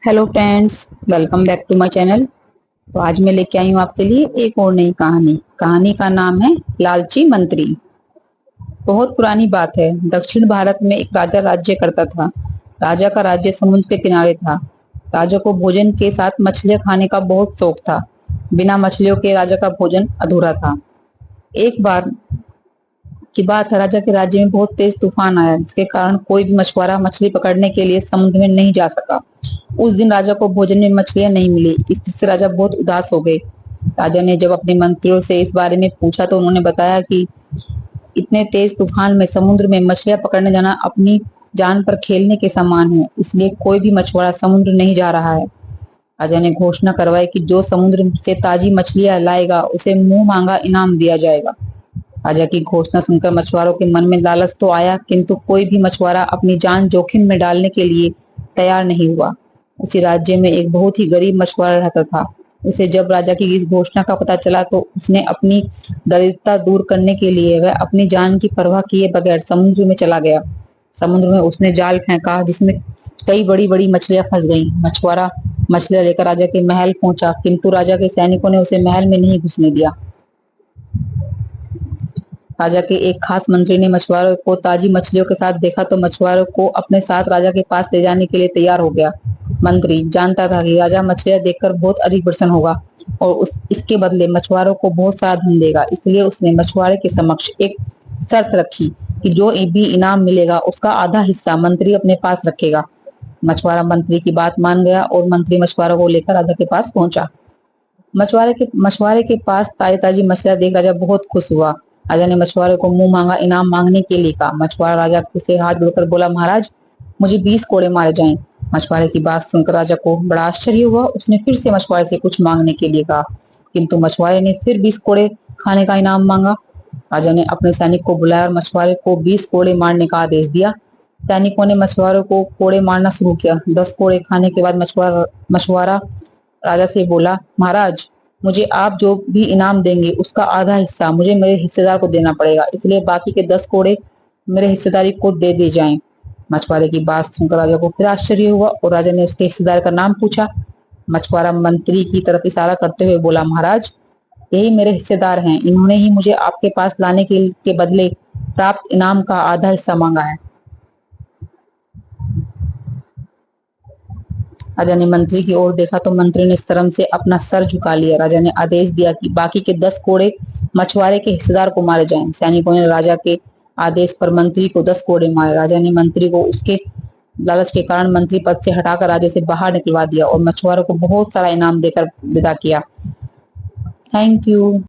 Hello friends, welcome back to my channel. तो आज मैं लेके आई हूँ आपके लिए एक और नई कहानी। कहानी का नाम है लालची मंत्री। बहुत पुरानी बात है। दक्षिण भारत में एक राजा राज्य करता था। राजा का राज्य समुद्र के किनारे था। राजा को भोजन के साथ मछलियां खाने का बहुत शौक था। बिना मछलियों के राजा का भोजन अधूरा था। एक बार की बात है, राजा के राज्य में बहुत तेज तूफान आया, जिसके कारण कोई भी मछुआरा मछली पकड़ने के लिए समुद्र में नहीं जा सका। उस दिन राजा को भोजन में मछलियां नहीं मिली। इससे राजा बहुत उदास हो गए। राजा ने जब अपने मंत्रियों से इस बारे में पूछा तो उन्होंने बताया कि इतने तेज तूफान में समुद्र में मछलियां पकड़ने जाना अपनी जान पर खेलने के समान है, इसलिए कोई भी मछुआरा समुद्र नहीं जा रहा है। राजा ने घोषणा करवाई कि जो समुद्र से ताजी मछलियां लाएगा उसे मुंह मांगा इनाम दिया जाएगा। राजा की घोषणा सुनकर मछुआरों के मन में लालच तो आया, किंतु कोई भी मछुआरा अपनी जान जोखिम में डालने के लिए तैयार नहीं हुआ। उसी राज्य में एक बहुत ही गरीब मछुआरा रहता था। उसे जब राजा की इस घोषणा का पता चला तो उसने अपनी दरिद्रता दूर करने के लिए वह अपनी जान की परवाह किए बगैर समुद्र में चला गया। समुद्र में उसने जाल फेंका, जिसमें कई बड़ी बड़ी मछलियां फंस गईं। मछुआरा मछलियां लेकर राजा के महल पहुंचा, किंतु राजा के सैनिकों ने उसे महल में नहीं घुसने दिया। राजा के एक खास मंत्री ने मछुआरों को ताजी मछलियों के साथ देखा तो मछुआरों को अपने साथ राजा के पास ले जाने के लिए तैयार हो गया। मंत्री जानता था कि राजा मछलियां देखकर बहुत अधिक प्रसन्न होगा और इसके बदले मछुआरों को बहुत सारा धन देगा, इसलिए उसने मछुआरे के समक्ष एक शर्त रखी कि जो भी इनाम मिलेगा उसका आधा हिस्सा मंत्री अपने पास रखेगा। मछुआरा मंत्री की बात मान गया और मंत्री मछुआरों को लेकर राजा के पास पहुंचा। मछुआरे के पास ताजी ताजी मछलियां देख राजा बहुत खुश हुआ। राजा ने मछुआरे को मुंह मांगा इनाम मांगने के लिए कहा। मछुआरा राजा से हाथ जोड़कर बोला, महाराज मुझे 20 कोड़े मारे जाएं। मछुआरे की बात सुनकर राजा को बड़ा आश्चर्य हुआ। उसने फिर से मछुआरे से कुछ मांगने के लिए कहा, किंतु मछुआरे ने फिर 20 कोड़े खाने का इनाम मांगा। राजा ने अपने सैनिक को बुलाया और मछुआरे को 20 कोड़े मारने का आदेश दिया। सैनिकों ने मछुआरों को कोड़े मारना शुरू किया। 10 कोड़े खाने के बाद मछुआरा राजा से बोला, महाराज मुझे आप जो भी इनाम देंगे उसका आधा हिस्सा मुझे मेरे हिस्सेदार को देना पड़ेगा, इसलिए बाकी के 10 कोड़े मेरे हिस्सेदारी को दे दी जाएं। मछुआरे की बात सुनकर राजा को फिर आश्चर्य हुआ और राजा ने उसके हिस्सेदार का नाम पूछा। मछुआरा मंत्री की तरफ इशारा करते हुए बोला, महाराज यही मेरे हिस्सेदार हैं, इन्होंने ही मुझे आपके पास लाने के बदले प्राप्त इनाम का आधा हिस्सा मांगा है। राजा ने मंत्री की ओर देखा तो मंत्री ने शर्म से अपना सर झुका लिया। राजा ने आदेश दिया कि बाकी के 10 कोड़े मछुआरे के हिस्सेदार को मारे जाएं। सैनिकों ने राजा के आदेश पर मंत्री को 10 कोड़े मारे। राजा ने मंत्री को उसके लालच के कारण मंत्री पद से हटाकर राज्य से बाहर निकलवा दिया और मछुआरों को बहुत सारा इनाम देकर विदा किया। Thank you.